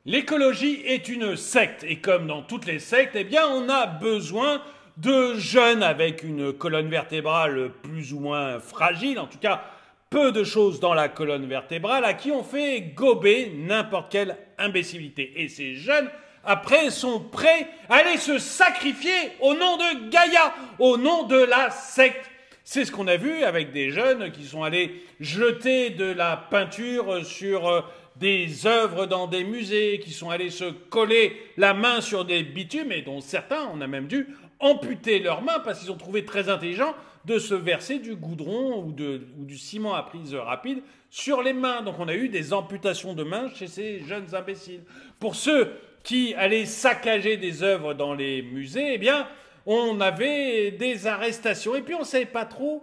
L'écologie est une secte et comme dans toutes les sectes, eh bien, on a besoin de jeunes avec une colonne vertébrale plus ou moins fragile, en tout cas peu de choses dans la colonne vertébrale, à qui on fait gober n'importe quelle imbécilité. Et ces jeunes, après, sont prêts à aller se sacrifier au nom de Gaïa, au nom de la secte. C'est ce qu'on a vu avec des jeunes qui sont allés jeter de la peinture sur des œuvres dans des musées, qui sont allés se coller la main sur des bitumes et dont certains, on a même dû amputer leurs mains parce qu'ils ont trouvé très intelligent de se verser du goudron ou du ciment à prise rapide sur les mains. Donc on a eu des amputations de mains chez ces jeunes imbéciles. Pour ceux qui allaient saccager des œuvres dans les musées, eh bien, on avait des arrestations. Et puis on ne savait pas trop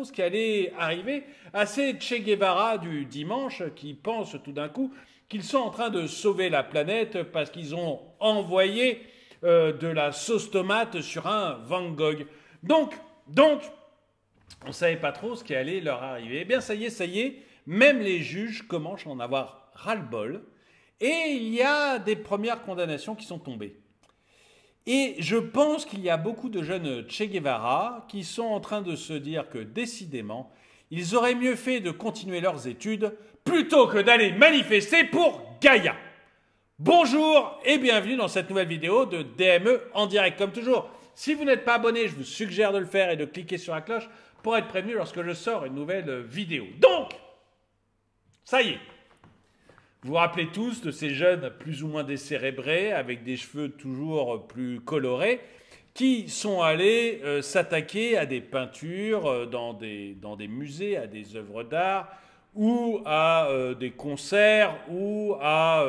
ce qui allait arriver à ces Che Guevara du dimanche qui pensent tout d'un coup qu'ils sont en train de sauver la planète parce qu'ils ont envoyé de la sauce tomate sur un Van Gogh. Donc, on ne savait pas trop ce qui allait leur arriver. Eh bien, ça y est, même les juges commencent à en avoir ras-le-bol. Et il y a des premières condamnations qui sont tombées. Et je pense qu'il y a beaucoup de jeunes Che Guevara qui sont en train de se dire que décidément, ils auraient mieux fait de continuer leurs études plutôt que d'aller manifester pour Gaïa. Bonjour et bienvenue dans cette nouvelle vidéo de DME en direct. Comme toujours, si vous n'êtes pas abonné, je vous suggère de le faire et de cliquer sur la cloche pour être prévenu lorsque je sors une nouvelle vidéo. Donc, ça y est. Vous vous rappelez tous de ces jeunes plus ou moins décérébrés, avec des cheveux toujours plus colorés, qui sont allés s'attaquer à des peintures dans des musées, à des œuvres d'art, ou à des concerts, ou à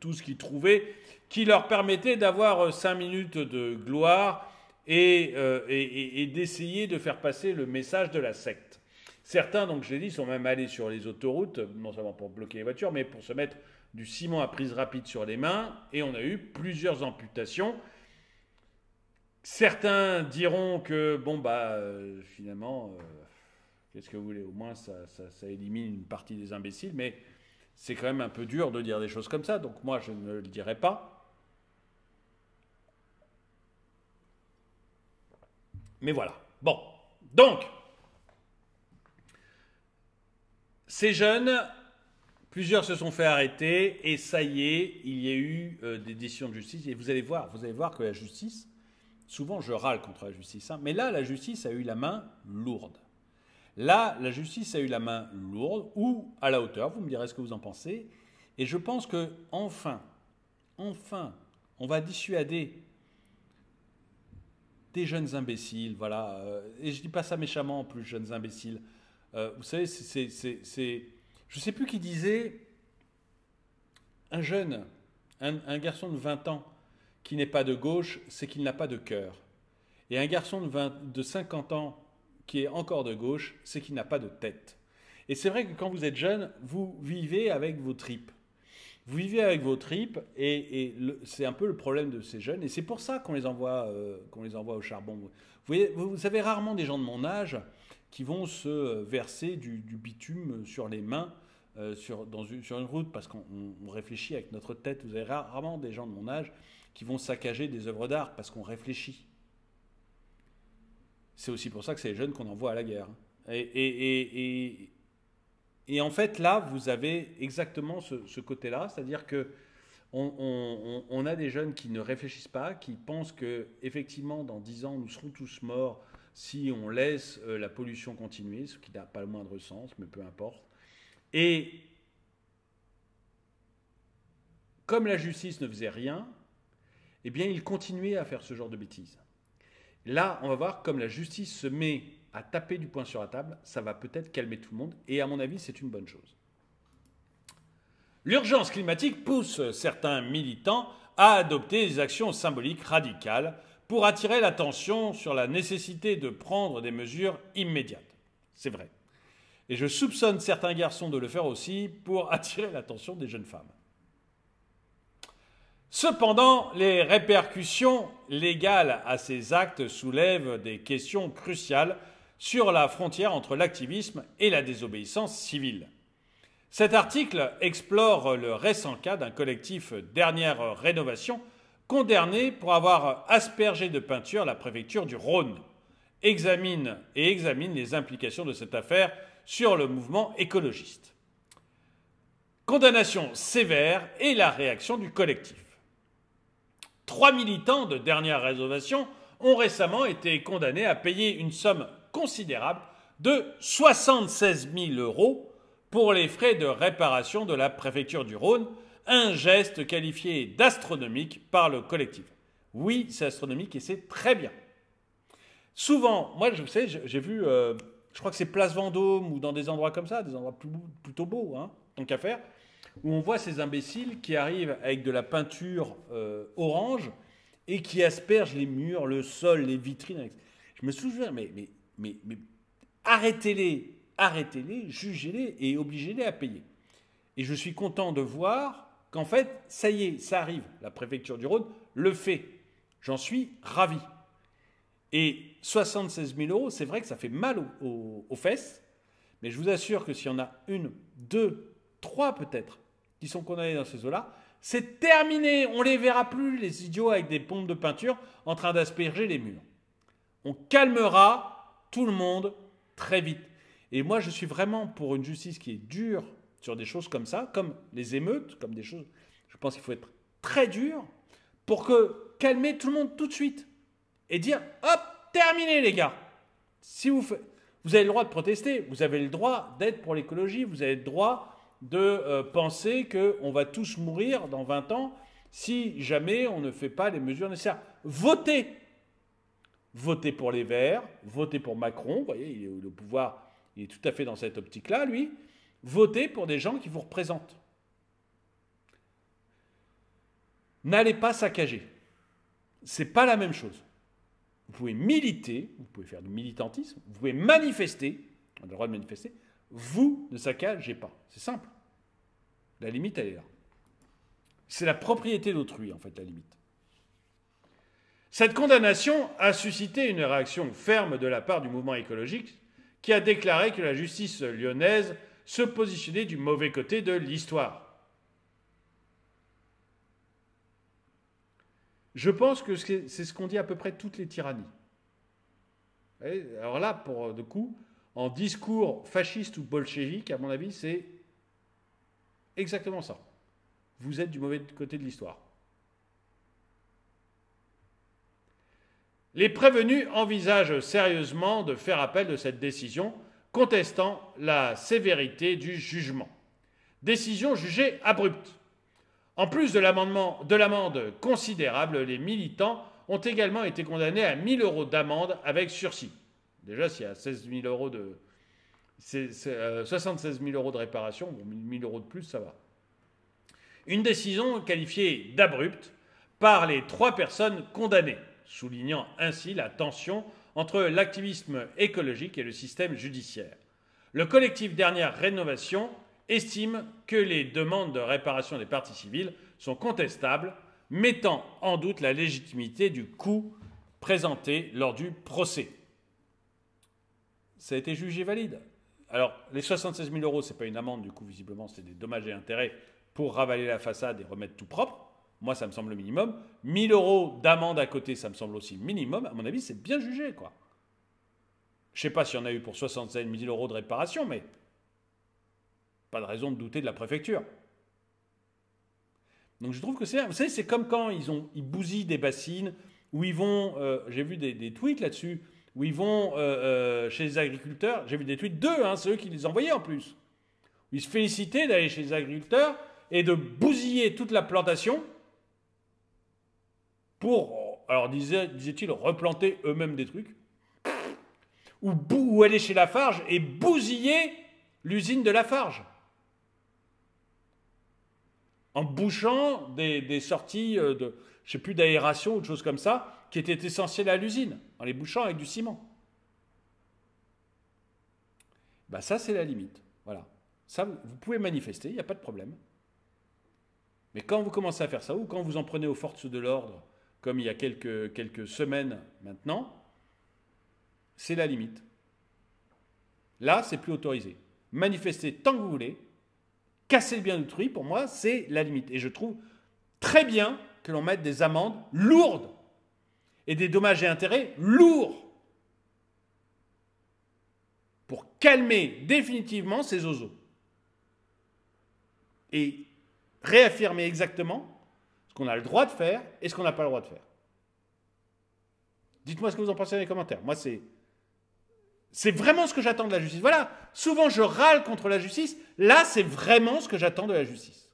tout ce qu'ils trouvaient, qui leur permettait d'avoir 5 minutes de gloire et d'essayer de faire passer le message de la secte. Certains, donc je l'ai dit, sont même allés sur les autoroutes, non seulement pour bloquer les voitures, mais pour se mettre du ciment à prise rapide sur les mains, et on a eu plusieurs amputations. Certains diront que, finalement, qu'est-ce que vous voulez, au moins ça élimine une partie des imbéciles, mais c'est quand même un peu dur de dire des choses comme ça, donc moi je ne le dirai pas. Mais voilà. Bon, donc... Ces jeunes, plusieurs se sont fait arrêter et ça y est, il y a eu des décisions de justice. Et vous allez voir que la justice, souvent je râle contre la justice, mais là la justice a eu la main lourde. Là, la justice a eu la main lourde ou à la hauteur, vous me direz ce que vous en pensez. Et je pense que enfin, on va dissuader des jeunes imbéciles, voilà. Et je ne dis pas ça méchamment en plus, jeunes imbéciles. Vous savez, je ne sais plus qui disait, un jeune, un garçon de 20 ans qui n'est pas de gauche, c'est qu'il n'a pas de cœur. Et un garçon de 50 ans qui est encore de gauche, c'est qu'il n'a pas de tête. Et c'est vrai que quand vous êtes jeune, vous vivez avec vos tripes. Vous vivez avec vos tripes et c'est un peu le problème de ces jeunes. Et c'est pour ça qu'on les envoie au charbon. Vous avez rarement des gens de mon âge qui vont se verser du bitume sur les mains sur une route parce qu'on réfléchit avec notre tête. Vous avez rarement des gens de mon âge qui vont saccager des œuvres d'art parce qu'on réfléchit. C'est aussi pour ça que c'est les jeunes qu'on envoie à la guerre. Et en fait, là, vous avez exactement ce côté-là, c'est-à-dire que on a des jeunes qui ne réfléchissent pas, qui pensent qu'effectivement, dans 10 ans, nous serons tous morts si on laisse la pollution continuer, ce qui n'a pas le moindre sens, mais peu importe. Et comme la justice ne faisait rien, eh bien, ils continuaient à faire ce genre de bêtises. Là, on va voir, comme la justice se met à taper du poing sur la table, ça va peut-être calmer tout le monde, et à mon avis, c'est une bonne chose. L'urgence climatique pousse certains militants à adopter des actions symboliques radicales pour attirer l'attention sur la nécessité de prendre des mesures immédiates. C'est vrai. Et je soupçonne certains garçons de le faire aussi pour attirer l'attention des jeunes femmes. Cependant, les répercussions légales à ces actes soulèvent des questions cruciales sur la frontière entre l'activisme et la désobéissance civile. Cet article explore le récent cas d'un collectif Dernière Rénovation condamné pour avoir aspergé de peinture la préfecture du Rhône. Examine les implications de cette affaire sur le mouvement écologiste. Condamnation sévère et la réaction du collectif. 3 militants de Dernière Rénovation ont récemment été condamnés à payer une somme considérable de 76 000 euros pour les frais de réparation de la préfecture du Rhône, un geste qualifié d'astronomique par le collectif. Oui, c'est astronomique et c'est très bien. Souvent, moi je sais, j'ai vu, je crois que c'est Place Vendôme ou dans des endroits comme ça, des endroits plutôt beaux, hein, tant qu'à faire, où on voit ces imbéciles qui arrivent avec de la peinture orange et qui aspergent les murs, le sol, les vitrines. Je me souviens, mais arrêtez-les, jugez-les et obligez-les à payer. Et je suis content de voir qu'en fait, ça y est, ça arrive. La préfecture du Rhône le fait. J'en suis ravi. Et 76 000 euros, c'est vrai que ça fait mal aux fesses, mais je vous assure que s'il y en a une, deux, trois peut-être, qui sont condamnés dans ces eaux-là, c'est terminé. On ne les verra plus, les idiots avec des pompes de peinture en train d'asperger les murs. On calmera tout le monde très vite. Et moi, je suis vraiment pour une justice qui est dure sur des choses comme ça, comme les émeutes, comme des choses. Je pense qu'il faut être très dur pour calmer tout le monde tout de suite et dire hop, terminé les gars. Si vous avez le droit de protester, vous avez le droit d'être pour l'écologie, vous avez le droit de penser qu'on va tous mourir dans 20 ans si jamais on ne fait pas les mesures nécessaires. Votez. Votez pour les Verts, votez pour Macron, vous voyez, il est au pouvoir, il est tout à fait dans cette optique-là, lui. Votez pour des gens qui vous représentent. N'allez pas saccager. C'est pas la même chose. Vous pouvez militer, vous pouvez faire du militantisme, vous pouvez manifester, on a le droit de manifester, vous ne saccagez pas. C'est simple. La limite, elle est là. C'est la propriété d'autrui, en fait, la limite. Cette condamnation a suscité une réaction ferme de la part du mouvement écologique qui a déclaré que la justice lyonnaise se positionnait du mauvais côté de l'histoire. Je pense que c'est ce qu'on dit à peu près toutes les tyrannies. Alors là, pour de coup, en discours fasciste ou bolchevique, à mon avis, c'est exactement ça. Vous êtes du mauvais côté de l'histoire. Les prévenus envisagent sérieusement de faire appel de cette décision, contestant la sévérité du jugement. Décision jugée abrupte. En plus de l'amende considérable, les militants ont également été condamnés à 1 000 euros d'amende avec sursis. Déjà, s'il y a 76 000 euros de réparation, bon, 1 000 euros de plus, ça va. Une décision qualifiée d'abrupte par les 3 personnes condamnées, soulignant ainsi la tension entre l'activisme écologique et le système judiciaire. Le collectif Dernière Rénovation estime que les demandes de réparation des parties civiles sont contestables, mettant en doute la légitimité du coût présenté lors du procès. Ça a été jugé valide. Alors, les 76 000 euros, ce n'est pas une amende, du coup, visiblement, c'est des dommages et intérêts pour ravaler la façade et remettre tout propre. Moi, ça me semble le minimum. 1 000 euros d'amende à côté, ça me semble aussi le minimum. À mon avis, c'est bien jugé, quoi. Je ne sais pas s'il y en a eu pour 76 000 euros de réparation, mais pas de raison de douter de la préfecture. Donc je trouve que c'est... Vous savez, c'est comme quand ils bousillent des bassines, où ils vont... j'ai vu des tweets là-dessus, où ils vont chez les agriculteurs. J'ai vu des tweets d'eux, hein, c'est eux qui les envoyaient en plus. Où ils se félicitaient d'aller chez les agriculteurs et de bousiller toute la plantation pour, alors disait-il, replanter eux-mêmes des trucs. Ou aller chez Lafarge et bousiller l'usine de Lafarge. En bouchant des sorties de, je sais plus, d'aération ou de choses comme ça, qui étaient essentielles à l'usine, en les bouchant avec du ciment. Ben ça, c'est la limite. Voilà. Ça, vous pouvez manifester, il n'y a pas de problème. Mais quand vous commencez à faire ça, ou quand vous en prenez aux forces de l'ordre, comme il y a quelques semaines maintenant, c'est la limite. Là, c'est plus autorisé. Manifestez tant que vous voulez, casser le bien d'autrui, pour moi, c'est la limite. Et je trouve très bien que l'on mette des amendes lourdes et des dommages et intérêts lourds pour calmer définitivement ces ozos. Et réaffirmer exactement ce qu'on a le droit de faire et ce qu'on n'a pas le droit de faire. Dites-moi ce que vous en pensez dans les commentaires. Moi, c'est vraiment ce que j'attends de la justice. Voilà, souvent je râle contre la justice. Là, c'est vraiment ce que j'attends de la justice.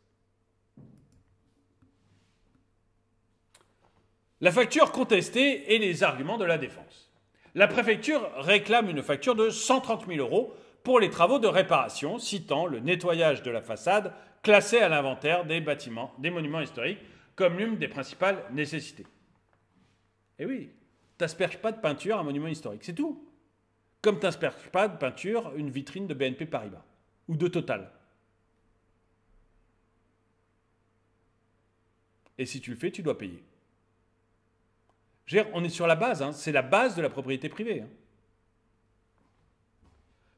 La facture contestée et les arguments de la défense. La préfecture réclame une facture de 130 000 € pour les travaux de réparation, citant le nettoyage de la façade classée à l'inventaire des bâtiments, des monuments historiques, comme l'une des principales nécessités. Eh oui, t'asperges pas de peinture un monument historique, c'est tout. Comme t'asperges pas de peinture une vitrine de BNP Paribas ou de Total. Et si tu le fais, tu dois payer. Je veux dire, on est sur la base, hein, c'est la base de la propriété privée. Hein.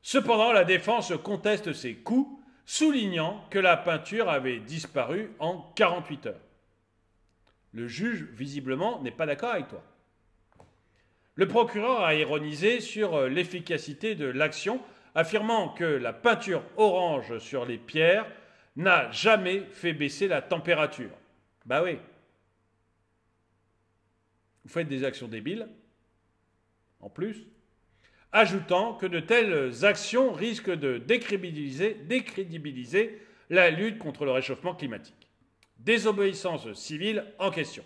Cependant, la défense conteste ces coûts, soulignant que la peinture avait disparu en 48 heures. Le juge, visiblement, n'est pas d'accord avec toi. Le procureur a ironisé sur l'efficacité de l'action, affirmant que la peinture orange sur les pierres n'a jamais fait baisser la température. Bah oui. Vous faites des actions débiles, en plus, ajoutant que de telles actions risquent de décrédibiliser la lutte contre le réchauffement climatique. Désobéissance civile en question.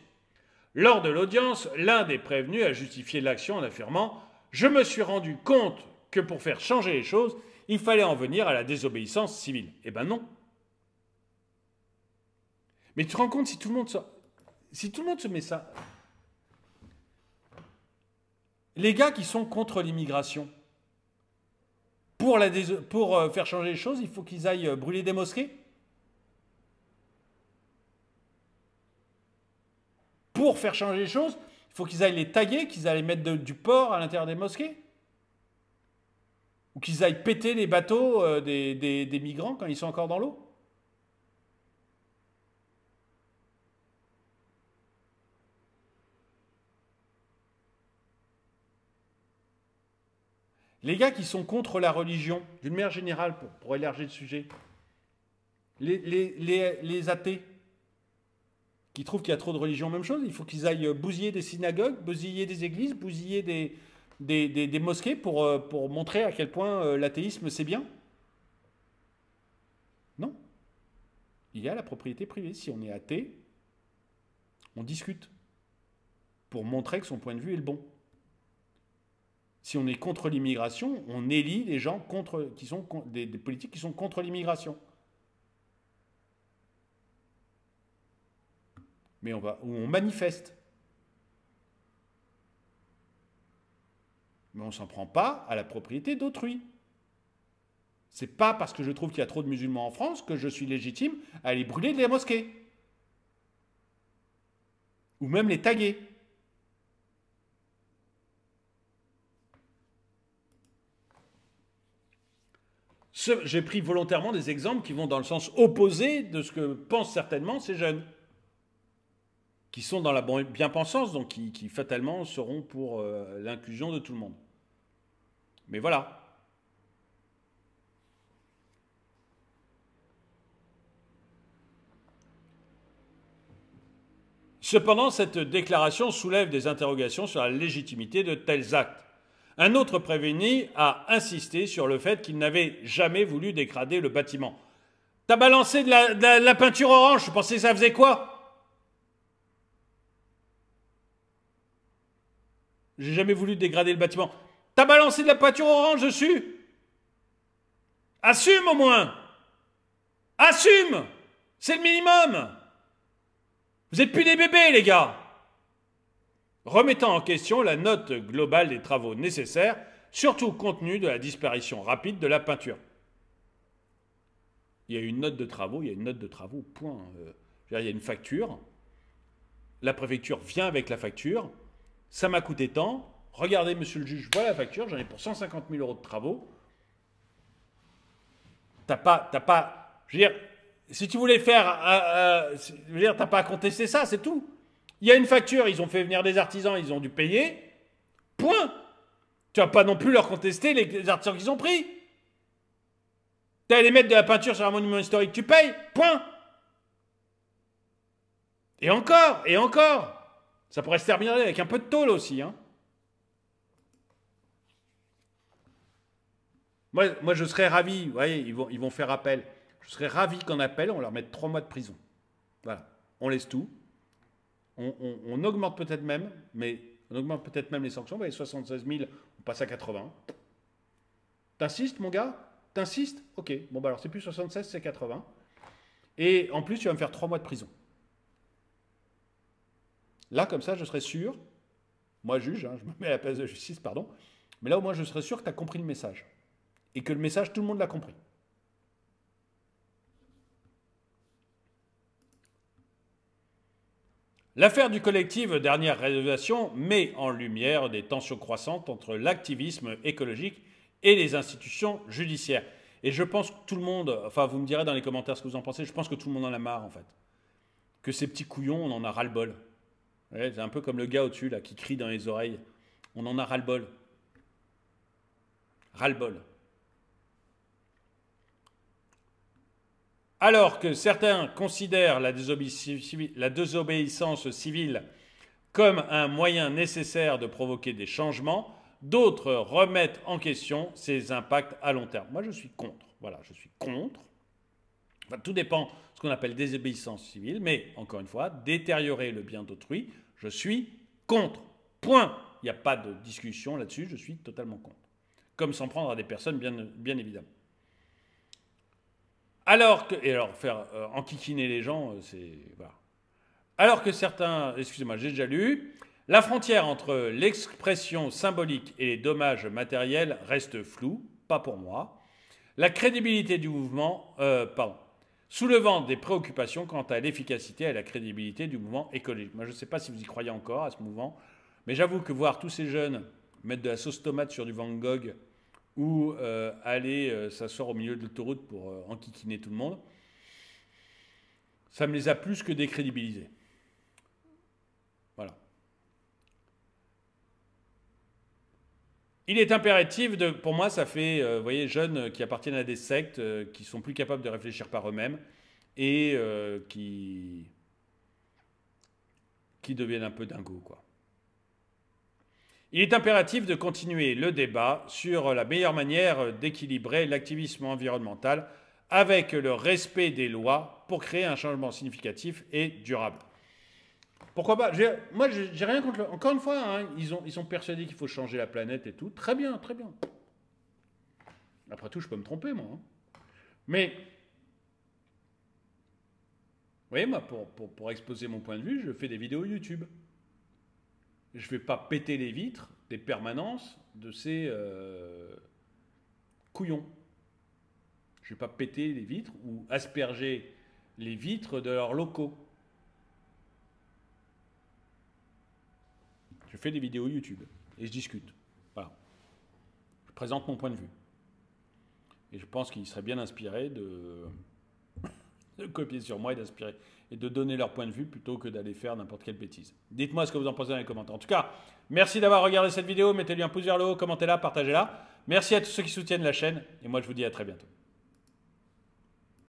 Lors de l'audience, l'un des prévenus a justifié l'action en affirmant « Je me suis rendu compte que pour faire changer les choses, il fallait en venir à la désobéissance civile. » Eh ben non. Mais tu te rends compte si tout le monde se met ça... Les gars qui sont contre l'immigration, pour faire changer les choses, il faut qu'ils aillent brûler des mosquées. Pour faire changer les choses, il faut qu'ils aillent les taguer, qu'ils aillent mettre du porc à l'intérieur des mosquées. Ou qu'ils aillent péter les bateaux des migrants quand ils sont encore dans l'eau. Les gars qui sont contre la religion, d'une manière générale, pour élargir le sujet, les athées, qui trouvent qu'il y a trop de religion, même chose, il faut qu'ils aillent bousiller des synagogues, bousiller des églises, bousiller des mosquées pour montrer à quel point l'athéisme c'est bien. Non. Il y a la propriété privée. Si on est athée, on discute pour montrer que son point de vue est le bon. Si on est contre l'immigration, on élit les gens des politiques qui sont contre l'immigration. Mais on manifeste. Mais on ne s'en prend pas à la propriété d'autrui. C'est pas parce que je trouve qu'il y a trop de musulmans en France que je suis légitime à aller brûler des mosquées. Ou même les taguer. J'ai pris volontairement des exemples qui vont dans le sens opposé de ce que pensent certainement ces jeunes, qui sont dans la bien-pensance, donc qui fatalement seront pour l'inclusion de tout le monde. Mais voilà. Cependant, cette déclaration soulève des interrogations sur la légitimité de tels actes. Un autre prévenu a insisté sur le fait qu'il n'avait jamais voulu dégrader le bâtiment. T'as balancé de la peinture orange, tu pensais que ça faisait quoi? J'ai jamais voulu dégrader le bâtiment. T'as balancé de la peinture orange dessus? Assume au moins! Assume! C'est le minimum! Vous êtes plus des bébés, les gars! Remettant en question la note globale des travaux nécessaires, surtout compte tenu de la disparition rapide de la peinture. Il y a une note de travaux, point. Il y a une facture, la préfecture vient avec la facture, ça m'a coûté tant, regardez monsieur le juge, voilà la facture, j'en ai pour 150 000 € de travaux. Je veux dire, Si tu voulais faire, je veux dire, t'as pas à contester ça, c'est tout. Il y a une facture, ils ont fait venir des artisans, ils ont dû payer. Point. Tu vas pas non plus leur contester les artisans qu'ils ont pris. Tu allé mettre de la peinture sur un monument historique, tu payes. Point. Et encore, et encore. Ça pourrait se terminer avec un peu de tôle aussi. Hein. Moi, je serais ravi, vous voyez, ils vont faire appel. Je serais ravi qu'en appel, on leur mette 3 mois de prison. Voilà. On laisse tout. On augmente peut-être même, mais on augmente peut-être même les sanctions. Vous voyez, 76 000, on passe à 80. T'insistes, mon gars? T'insistes? Ok. Bon, bah alors, c'est plus 76, c'est 80. Et en plus, tu vas me faire 3 mois de prison. Là, comme ça, je serais sûr, moi juge, hein, je me mets à la place de justice, pardon, mais là au moins je serais sûr que tu as compris le message. Et que le message, tout le monde l'a compris. L'affaire du collectif Dernière Rénovation met en lumière des tensions croissantes entre l'activisme écologique et les institutions judiciaires. Et je pense que tout le monde, enfin vous me direz dans les commentaires ce que vous en pensez, je pense que tout le monde en a marre en fait. Que ces petits couillons, on en a ras-le-bol. Ouais, c'est un peu comme le gars au-dessus, là, qui crie dans les oreilles. On en a ras-le-bol. Ras-le-bol. Alors que certains considèrent la désobéissance civile comme un moyen nécessaire de provoquer des changements, d'autres remettent en question ses impacts à long terme. Moi, je suis contre. Voilà, je suis contre. Enfin, tout dépend de ce qu'on appelle désobéissance civile, mais encore une fois, détériorer le bien d'autrui, je suis contre. Point. Il n'y a pas de discussion là-dessus, je suis totalement contre. Comme s'en prendre à des personnes, bien évidemment. Alors que, et alors faire enquiquiner les gens, c'est... Voilà. Alors que certains, excusez-moi, j'ai déjà lu, la frontière entre l'expression symbolique et les dommages matériels reste floue, pas pour moi. La crédibilité du mouvement, soulevant des préoccupations quant à l'efficacité et la crédibilité du mouvement écologique. Moi, je ne sais pas si vous y croyez encore à ce mouvement, mais j'avoue que voir tous ces jeunes mettre de la sauce tomate sur du Van Gogh ou aller s'asseoir au milieu de l'autoroute pour enquiquiner tout le monde, ça me les a plus que décrédibilisés. Voilà. Il est impératif de, pour moi, ça fait, vous voyez, jeunes qui appartiennent à des sectes, qui sont plus capables de réfléchir par eux-mêmes et qui deviennent un peu dingos, quoi. Il est impératif de continuer le débat sur la meilleure manière d'équilibrer l'activisme environnemental avec le respect des lois pour créer un changement significatif et durable. Pourquoi pas? Moi, j'ai rien contre... Encore une fois, hein, ils sont persuadés qu'il faut changer la planète et tout. Très bien, très bien. Après tout, je peux me tromper, moi. Hein. Mais, vous voyez, moi, pour exposer mon point de vue, je fais des vidéos YouTube. Je ne vais pas péter les vitres des permanences de ces couillons. Je ne vais pas péter les vitres ou asperger les vitres de leurs locaux. Je fais des vidéos YouTube et je discute. Voilà. Je présente mon point de vue. Et je pense qu'ils seraient bien inspirés de copier sur moi et de donner leur point de vue plutôt que d'aller faire n'importe quelle bêtise. Dites-moi ce que vous en pensez dans les commentaires. En tout cas, merci d'avoir regardé cette vidéo. Mettez-lui un pouce vers le haut, commentez-la, partagez-la. Merci à tous ceux qui soutiennent la chaîne. Et moi, je vous dis à très bientôt.